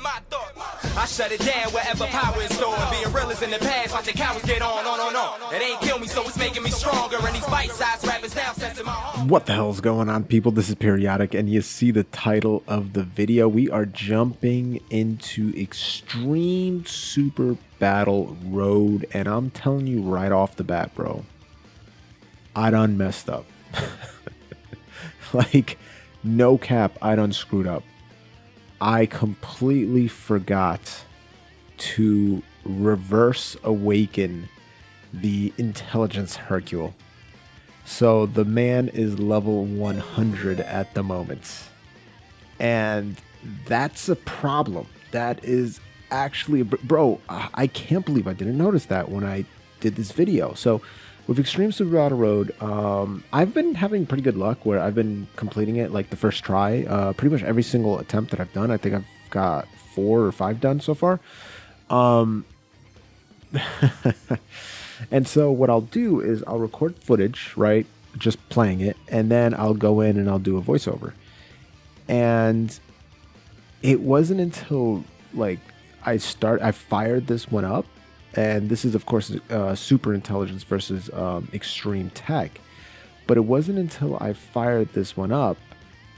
my thoughts. I shut it down wherever power is stored. Being real is in the past, watching cowards get on. It ain't kill me, so it's making me stronger. And these bite-sized rappers now sensing my heart. What the hell is going on, people? This is Periodic, and you see the title of the video. We are jumping into Extreme Super Battle Road, and I'm telling you right off the bat, bro, I done messed up. Like, no cap, I done screwed up. I completely forgot to reverse awaken the Intelligence Hercule. So the man is level 100 at the moment. And that's a problem. That is actually, bro, I can't believe I didn't notice that when I did this video. So with Extreme Super Battle Road, I've been having pretty good luck where I've been completing it like the first try. Pretty much every single attempt that I've done, I think I've got 4 or 5 done so far. And so what I'll do is I'll record footage, right? Just playing it. And then I'll go in and I'll do a voiceover. And it wasn't until like I fired this one up. And this is, of course, Super Intelligence versus Extreme Tech. But it wasn't until I fired this one up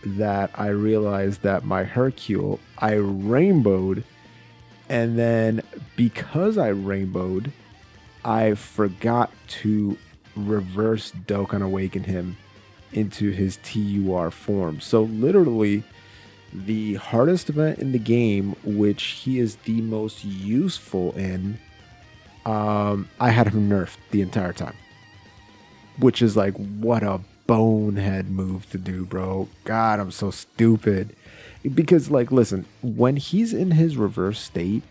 that I realized that my Hercule, I rainbowed. And then because I rainbowed, I forgot to reverse Dokkan Awaken him into his TUR form. So literally, the hardest event in the game, which he is the most useful in, I had him nerfed the entire time, which is like, what a bonehead move to do, bro. God, I'm so stupid. Because, like, listen, when he's in his reverse state,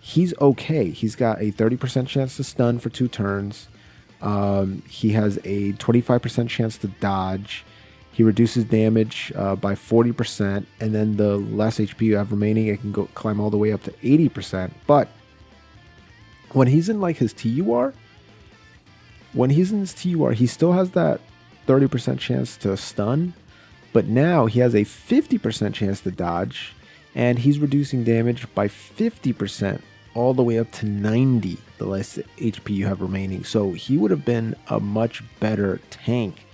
he's okay. He's got a 30% chance to stun for 2 turns. He has a 25% chance to dodge. He reduces damage by 40%, and then the less HP you have remaining, it can go climb all the way up to 80%. But when he's in like his TUR, he still has that 30% chance to stun, but now he has a 50% chance to dodge, and he's reducing damage by 50% all the way up to 90, the less HP you have remaining. So he would have been a much better tank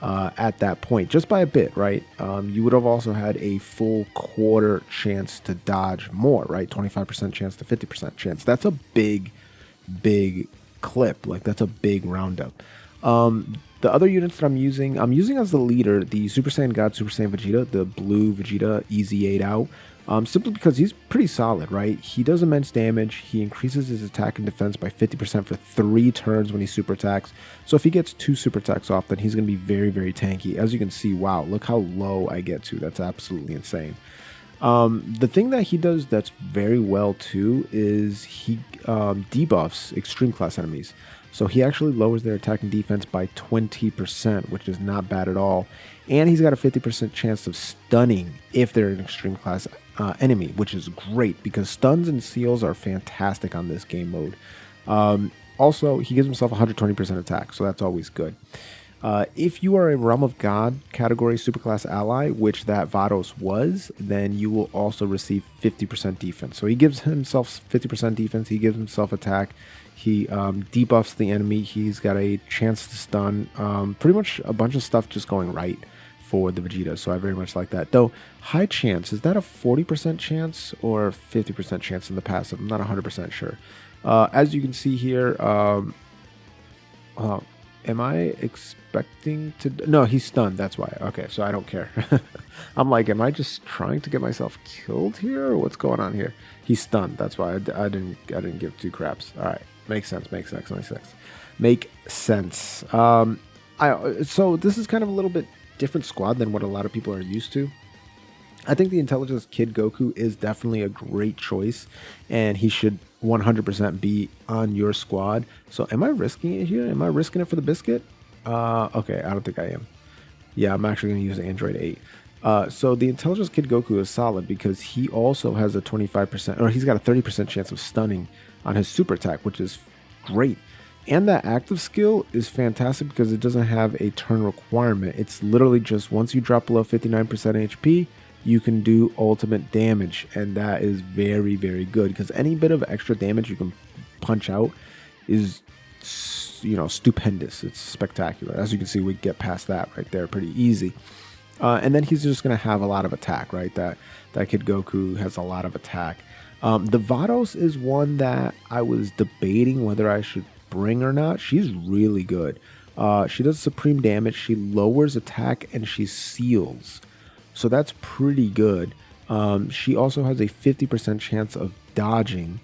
at that point, just by a bit, right? You would have also had a full quarter chance to dodge more, right? 25% chance to 50% chance. That's a big clip. Like, that's a big roundup. The other units that I'm using as the leader, the Super Saiyan God, Super Saiyan Vegeta, the blue Vegeta, easy 8 out. Simply because he's pretty solid, right? He does immense damage. He increases his attack and defense by 50% for 3 turns when he super attacks. So if he gets 2 super attacks off, then he's going to be very, very tanky. As you can see, wow, look how low I get to. That's absolutely insane. The thing that he does that's very well too is he debuffs extreme class enemies. So he actually lowers their attack and defense by 20%, which is not bad at all. And he's got a 50% chance of stunning if they're an extreme class enemy, which is great because stuns and seals are fantastic on this game mode. Also, he gives himself 120% attack, so that's always good. If you are a Realm of God category superclass ally, which that Vados was, then you will also receive 50% defense. So he gives himself 50% defense, he gives himself attack, he debuffs the enemy, he's got a chance to stun, pretty much a bunch of stuff just going right for the Vegeta, so I very much like that. Though, high chance, is that a 40% chance or 50% chance in the passive? I'm not 100% sure. As you can see here, am I expecting to... No, he's stunned. That's why. Okay, so I don't care. I'm like, am I just trying to get myself killed here? Or what's going on here? He's stunned. That's why I didn't give 2 craps. All right. Makes sense. Make sense. So this is kind of a little bit different squad than what a lot of people are used to. I think the Intelligence Kid Goku is definitely a great choice, and he should 100% be on your squad. So am I risking it here? Am I risking it for the biscuit? Okay, I don't think I am. Yeah, I'm actually going to use Android 8. So the Intelligence Kid Goku is solid because he also has a 25%, or he's got a 30% chance of stunning on his super attack, which is great. And that active skill is fantastic because it doesn't have a turn requirement. It's literally just once you drop below 59% HP, you can do ultimate damage, and that is very, very good because any bit of extra damage you can punch out is, you know, stupendous. It's spectacular. As you can see, we get past that right there pretty easy. And then he's just going to have a lot of attack, right? That kid Goku has a lot of attack. The Vados is one that I was debating whether I should bring or not. She's really good. She does supreme damage, she lowers attack, and she seals. So that's pretty good. She also has a 50% chance of dodging.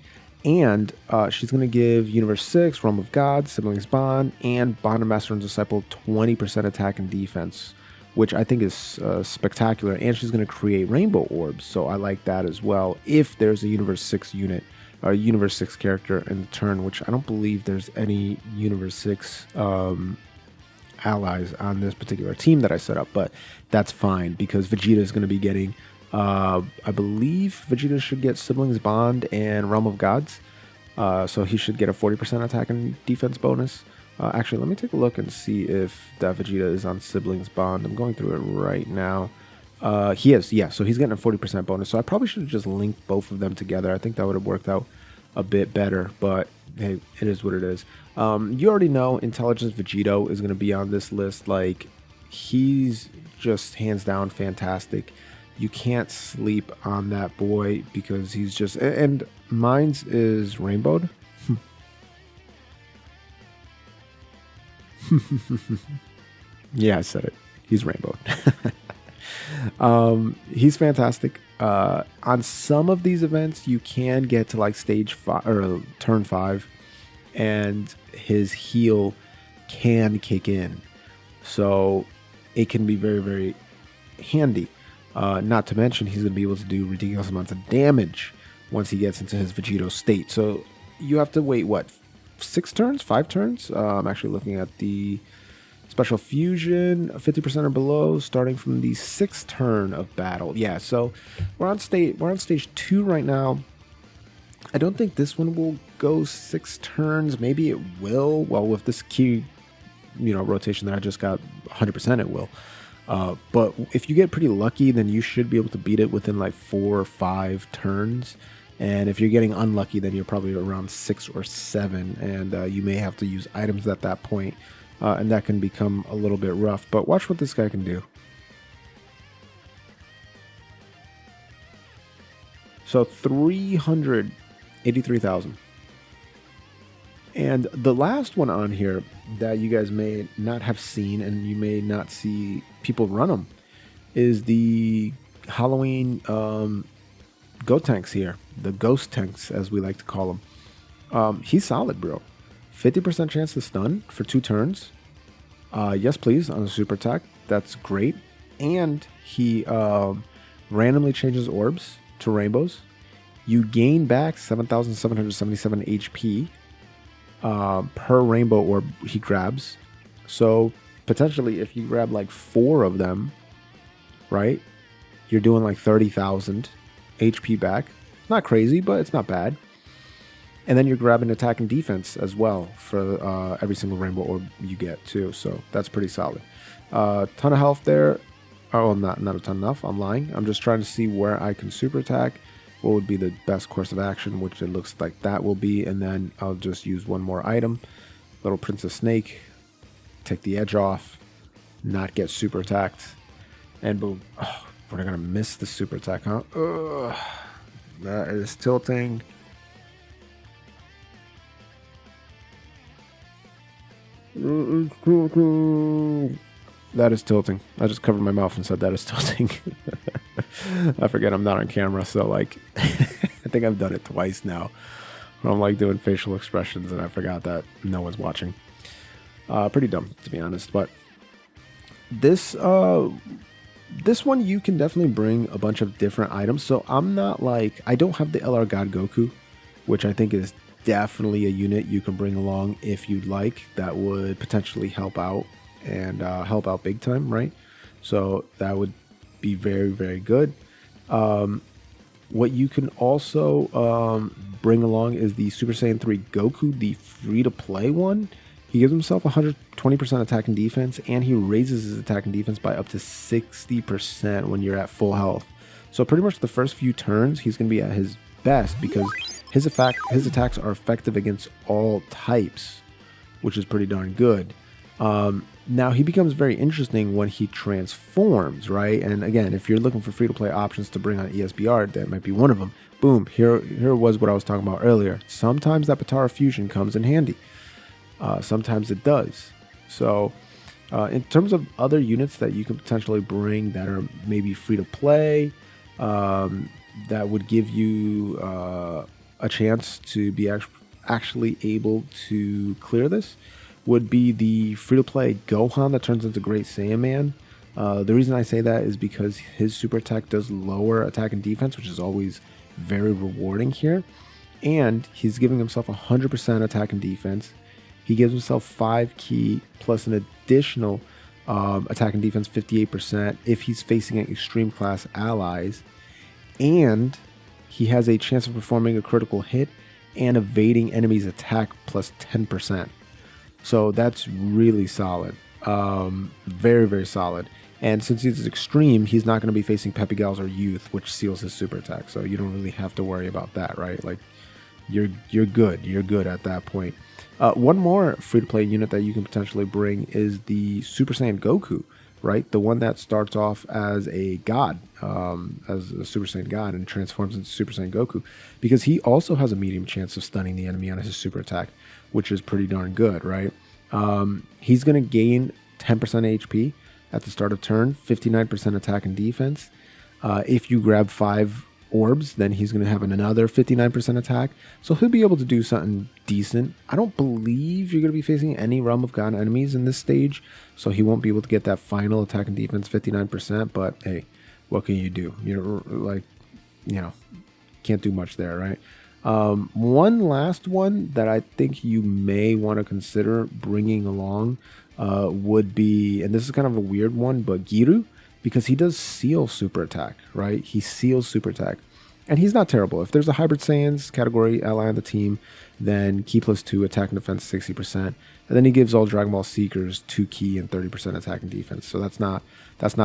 And she's going to give Universe 6, Realm of Gods, Siblings Bond, and Bond of Master and Disciple 20% attack and defense, which I think is spectacular. And she's going to create Rainbow Orbs, so I like that as well. If there's a Universe 6 unit, or Universe 6 character in the turn, which I don't believe there's any Universe 6 allies on this particular team that I set up, but that's fine because Vegeta is going to be getting, I believe Vegeta should get Siblings Bond and Realm of Gods, so he should get a 40% attack and defense bonus. Actually, let me take a look and see if that Vegeta is on Siblings Bond. I'm going through it right now. He is, yeah, so he's getting a 40% bonus, so I probably should have just linked both of them together. I think that would have worked out a bit better, but hey, it is what it is. You already know Intelligence Vegito is going to be on this list. Like, he's just hands down fantastic. You can't sleep on that boy because he's just, and mine's is rainbowed. Yeah, I said it. He's rainbowed. He's fantastic. On some of these events, you can get to like stage 5 or turn 5, and his heal can kick in, so it can be very, very handy. Not to mention, he's going to be able to do ridiculous amounts of damage once he gets into his Vegito state. So you have to wait, what, 6 turns, 5 turns? I'm actually looking at the special fusion, 50% or below, starting from the 6th turn of battle. Yeah, so we're on stage 2 right now. I don't think this one will go 6 turns. Maybe it will. Well, with this key, you know, rotation that I just got, 100% it will. But if you get pretty lucky, then you should be able to beat it within like 4 or 5 turns. And if you're getting unlucky, then you're probably around 6 or 7, and you may have to use items at that point, and that can become a little bit rough. But watch what this guy can do. So 383,000. And the last one on here that you guys may not have seen, and you may not see people run them, is the Halloween Go Tanks here. The Ghost Tanks, as we like to call them. He's solid, bro. 50% chance to stun for 2 turns. Yes, please, on a super attack. That's great. And he randomly changes orbs to rainbows. You gain back 7,777 HP per rainbow orb he grabs. So potentially, if you grab like 4 of them, right, you're doing like 30,000 HP back. Not crazy, but it's not bad. And then you're grabbing attack and defense as well for every single rainbow orb you get too. So that's pretty solid. Ton of health there. Oh, not a ton enough. I'm lying. I'm just trying to see where I can super attack. What would be the best course of action, which it looks like that will be. And then I'll just use one more item. Little Princess Snake. Take the edge off. Not get super attacked. And boom. Oh, we're going to miss the super attack, huh? Ugh. That is tilting. That is tilting. I just covered my mouth and said that is tilting. I forget I'm not on camera, so like I think I've done it twice now. I'm like doing facial expressions and I forgot that no one's watching. Pretty dumb, to be honest, but this one you can definitely bring a bunch of different items. So I'm not like, I don't have the LR God Goku, which I think is definitely a unit you can bring along if you'd like. That would potentially help out and help out big time, right? So that would be very, very good. What you can also bring along is the Super Saiyan 3 Goku, the free-to-play one. He gives himself 120% attack and defense, and he raises his attack and defense by up to 60% when you're at full health. So pretty much the first few turns, he's going to be at his best because his attacks are effective against all types, which is pretty darn good. Now he becomes very interesting when he transforms, right? And again, if you're looking for free-to-play options to bring on ESBR, that might be one of them. Boom, here was what I was talking about earlier. Sometimes that Potara fusion comes in handy. Sometimes it does. So in terms of other units that you can potentially bring that are maybe free-to-play, that would give you a chance to be actually able to clear this, would be the free-to-play Gohan that turns into Great Saiyan Man. The reason I say that is because his super attack does lower attack and defense, which is always very rewarding here. And he's giving himself 100% attack and defense. He gives himself 5 ki plus an additional attack and defense 58% if he's facing extreme class allies. And he has a chance of performing a critical hit and evading enemies' attack plus 10%. So that's really solid. Very, very solid. And since he's extreme, he's not going to be facing Peppy Gals or Youth, which seals his super attack. So you don't really have to worry about that, right? Like, you're good. You're good at that point. One more free-to-play unit that you can potentially bring is the Super Saiyan Goku, right? The one that starts off as a god, as a Super Saiyan god, and transforms into Super Saiyan Goku, because he also has a medium chance of stunning the enemy on his super attack, which is pretty darn good, right? He's going to gain 10% HP at the start of turn, 59% attack and defense. If you grab 5 orbs, then he's going to have another 59% attack. So he'll be able to do something decent. I don't believe you're going to be facing any Realm of God enemies in this stage, so he won't be able to get that final attack and defense 59%. But hey, what can you do? You're like, can't do much there, right? One last one that I think you may want to consider bringing along would be, and this is kind of a weird one, but Giru, because he does seal super attack, right? He seals super attack, and he's not terrible. If there's a Hybrid Saiyans category ally on the team, then ki plus 2 attack and defense 60%, and then he gives all Dragon Ball Seekers 2 ki and 30% attack and defense. So that's not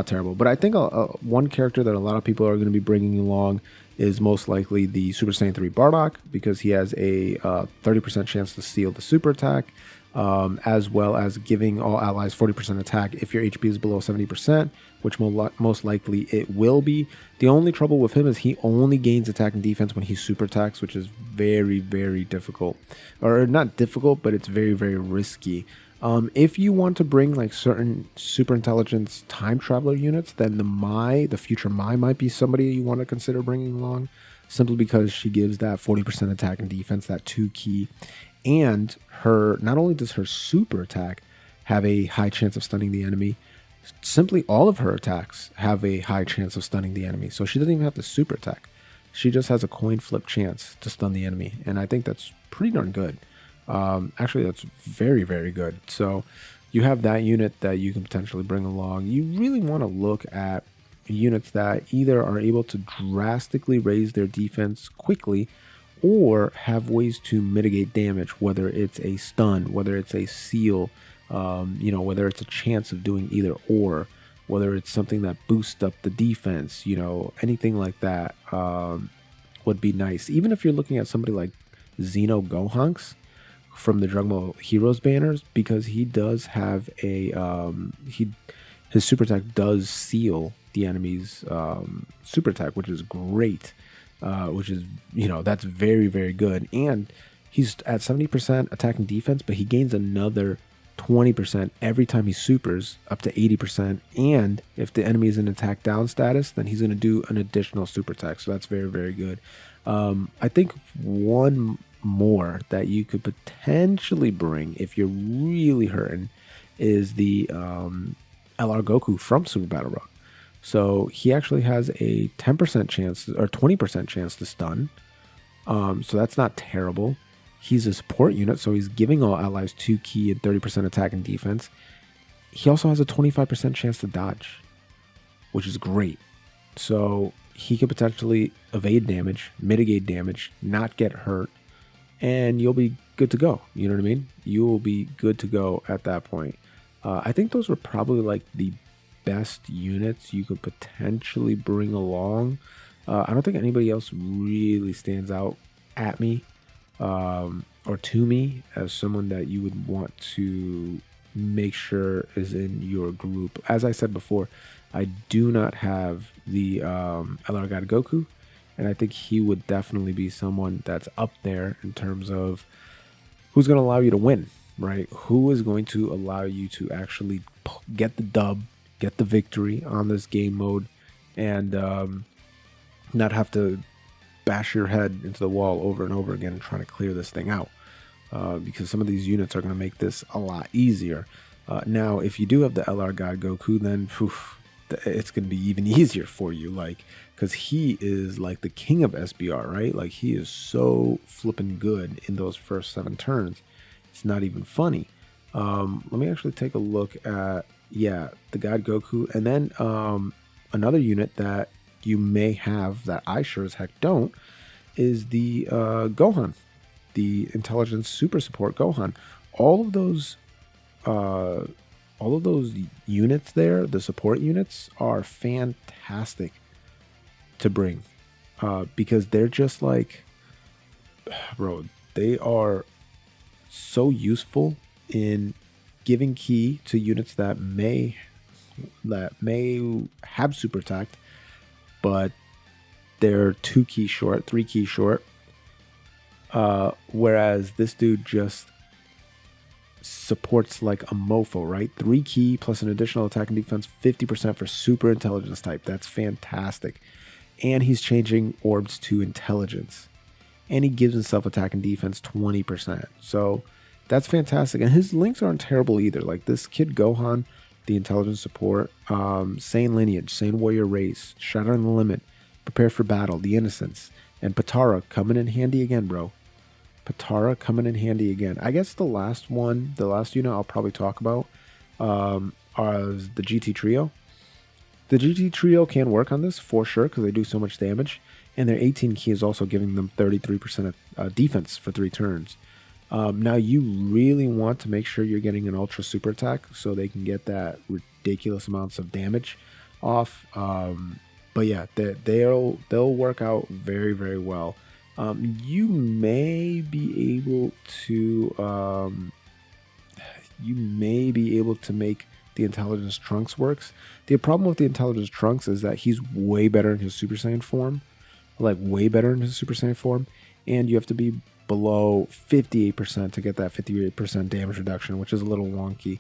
terrible. But I think one character that a lot of people are going to be bringing along is most likely the Super Saiyan 3 Bardock, because he has a 30% chance to seal the super attack, as well as giving all allies 40% attack if your HP is below 70%, which most likely it will be. The only trouble with him is he only gains attack and defense when he super attacks, which is very, very difficult. Or not difficult, but it's very, very risky. If you want to bring like certain super intelligence time traveler units, then the future Mai might be somebody you want to consider bringing along, simply because she gives that 40% attack and defense, that 2 ki, and not only does her super attack have a high chance of stunning the enemy, simply all of her attacks have a high chance of stunning the enemy. So she doesn't even have the super attack. She just has a coin flip chance to stun the enemy, and I think that's pretty darn good. Actually, that's very, very good. So you have that unit that you can potentially bring along. You really want to look at units that either are able to drastically raise their defense quickly or have ways to mitigate damage, whether it's a stun, whether it's a seal, whether it's a chance of doing either or, whether it's something that boosts up the defense, anything like that would be nice. Even if you're looking at somebody like Xeno Gohanks from the Dragon Ball Heroes banners, because he does have his super attack does seal the enemy's super attack, which is great, which is, that's very, very good. And he's at 70% attack and defense, but he gains another 20% every time he supers, up to 80%. And if the enemy is in attack down status, then he's going to do an additional super attack. So that's very, very good. I think one more that you could potentially bring if you're really hurting is the LR Goku from Super Battle Road. So he actually has a 10% chance or 20% chance to stun. So that's not terrible. He's a support unit, so he's giving all allies 2 ki and 30% attack and defense. He also has a 25% chance to dodge, which is great. So he could potentially evade damage, mitigate damage, not get hurt, and you'll be good to go. You know what I mean? You will be good to go at that point. I think those were probably like the best units you could potentially bring along. I don't think anybody else really stands out at me or to me as someone that you would want to make sure is in your group. As I said before, I do not have the LR God Goku, and I think he would definitely be someone that's up there in terms of who's going to allow you to win, right? Who is going to allow you to actually get the dub, get the victory on this game mode, and not have to bash your head into the wall over and over again trying to clear this thing out, because some of these units are going to make this a lot easier. Now, if you do have the LR God Goku, then it's going to be even easier for you, like, because he is like the king of SBR, right? Like, he is so flipping good in those first 7 turns. It's not even funny. Let me actually take a look at, yeah, the God Goku, and then another unit that you may have that I sure as heck don't is the Gohan, the intelligence super support Gohan. All of those units there, the support units, are fantastic to bring because they're just like, bro, they are so useful in giving key to units that may have super attack, but they're 2 key short, 3 key short. Whereas this dude just supports like a mofo, right? 3 key plus an additional attack and defense, 50% for super intelligence type. That's fantastic. And he's changing orbs to intelligence. And he gives himself attack and defense 20%. So that's fantastic. And his links aren't terrible either. Like this kid Gohan, the intelligence support, Saiyan lineage, Saiyan warrior race, shattering the limit, prepare for battle, the innocence, and Patara coming in handy again, bro. Patara coming in handy again. I guess the last one, the last unit I'll probably talk about are the GT Trio. The GT Trio can work on this for sure because they do so much damage, and their 18 key is also giving them 33% of defense for 3 turns. Now you really want to make sure you're getting an ultra super attack so they can get that ridiculous amounts of damage off. But yeah, they'll work out very, very well. You may be able to make the intelligence Trunks works. The problem with the intelligence Trunks is that he's way better in his Super Saiyan form, like way better in his Super Saiyan form, and you have to be below 58% to get that 58% damage reduction, which is a little wonky.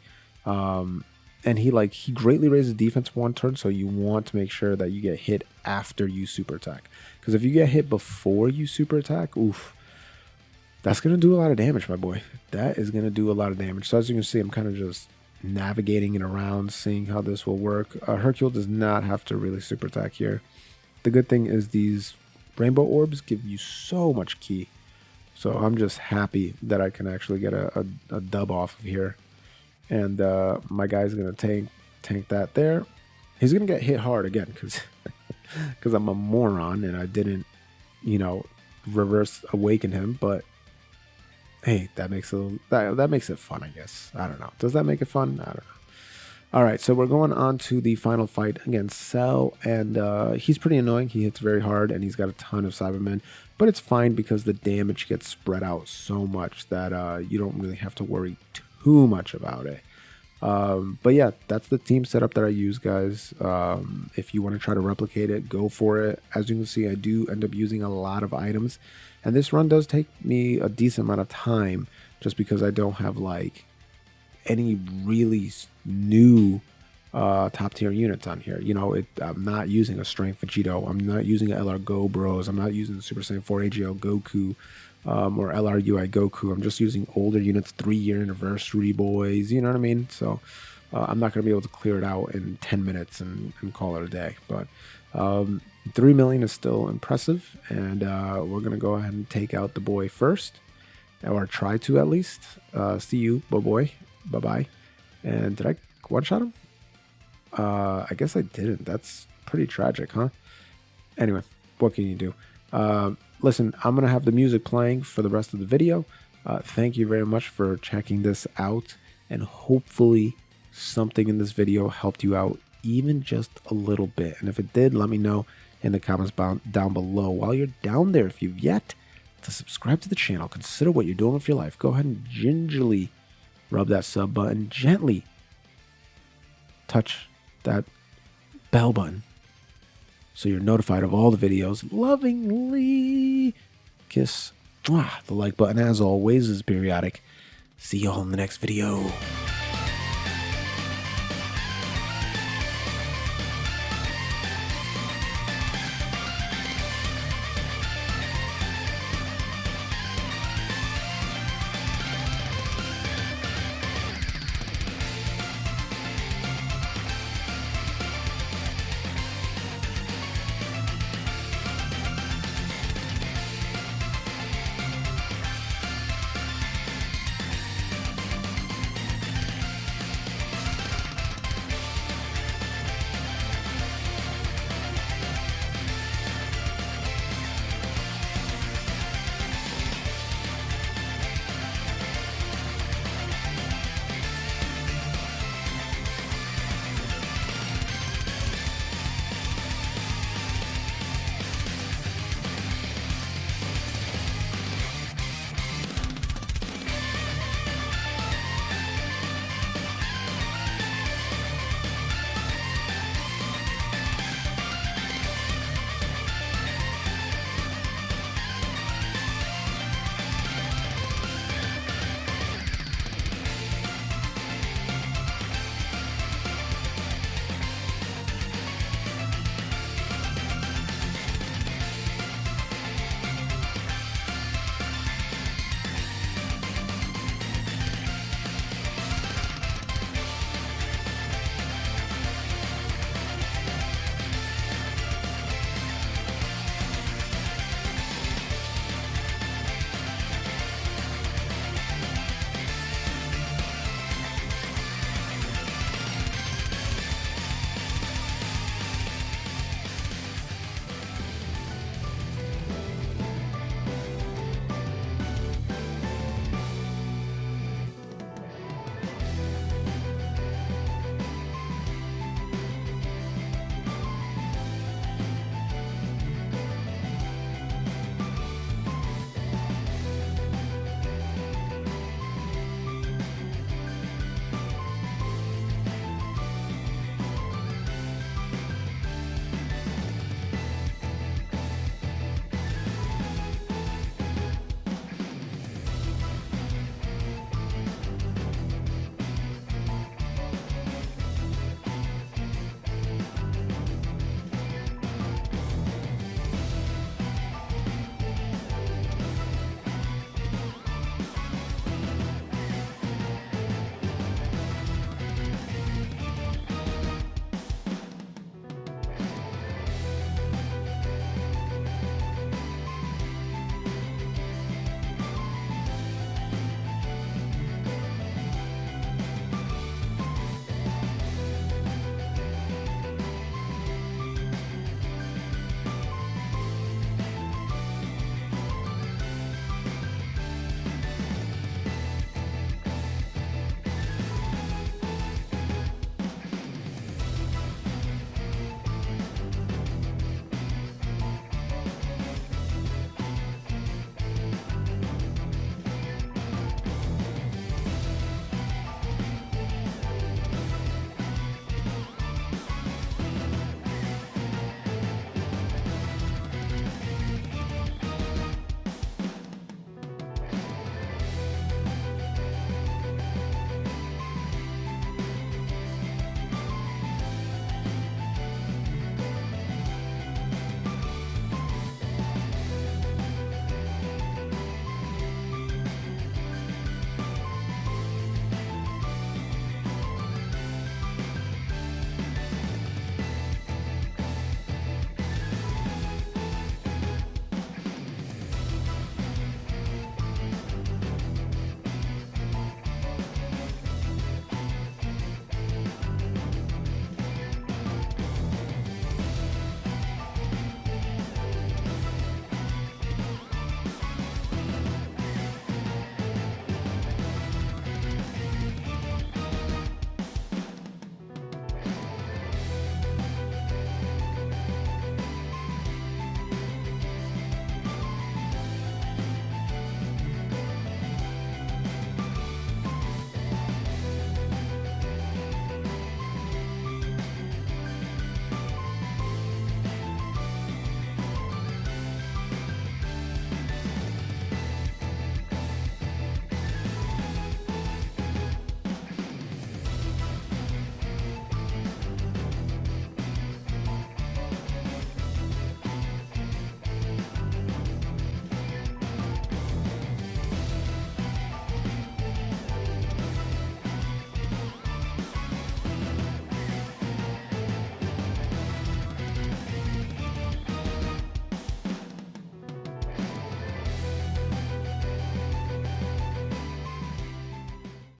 And he greatly raises defense 1 turn, so you want to make sure that you get hit after you super attack. Because if you get hit before you super attack, oof, that's going to do a lot of damage, my boy. That is going to do a lot of damage. So as you can see, I'm kind of just navigating it around, seeing how this will work. Hercule does not have to really super attack here. The good thing is these rainbow orbs give you so much ki. So I'm just happy that I can actually get a dub off of here. And my guy's going to tank that there. He's going to get hit hard again because I'm a moron and I didn't, reverse awaken him. But hey, that makes it fun, I guess. I don't know. Does that make it fun? I don't know. All right, so we're going on to the final fight against Cell, and he's pretty annoying. He hits very hard, and he's got a ton of Cybermen, but it's fine because the damage gets spread out so much that you don't really have to worry too much about it. But yeah, that's the team setup that I use, guys. If you want to try to replicate it, go for it. As you can see, I do end up using a lot of items, and this run does take me a decent amount of time just because I don't have like any really new top tier units on here. I'm not using a Strength Vegito. I'm not using an LR Go Bros. I'm not using the Super Saiyan 4 AGL Goku or LR UI Goku. I'm just using older units, 3-year anniversary boys. You know what I mean? So I'm not going to be able to clear it out in 10 minutes and call it a day. But 3 million is still impressive, and we're going to go ahead and take out the boy first, or try to at least. See you, boy. Bye-bye. And did I one-shot him? I guess I didn't. That's pretty tragic, huh? Anyway, what can you do? Listen, I'm going to have the music playing for the rest of the video. Thank you very much for checking this out. And hopefully something in this video helped you out even just a little bit. And if it did, let me know in the comments down below. While you're down there, if you've yet to subscribe to the channel, consider what you're doing with your life. Go ahead and gingerly rub that sub button, gently touch that bell button so you're notified of all the videos. Lovingly kiss the like button. As always, is Periodic. See y'all in the next video.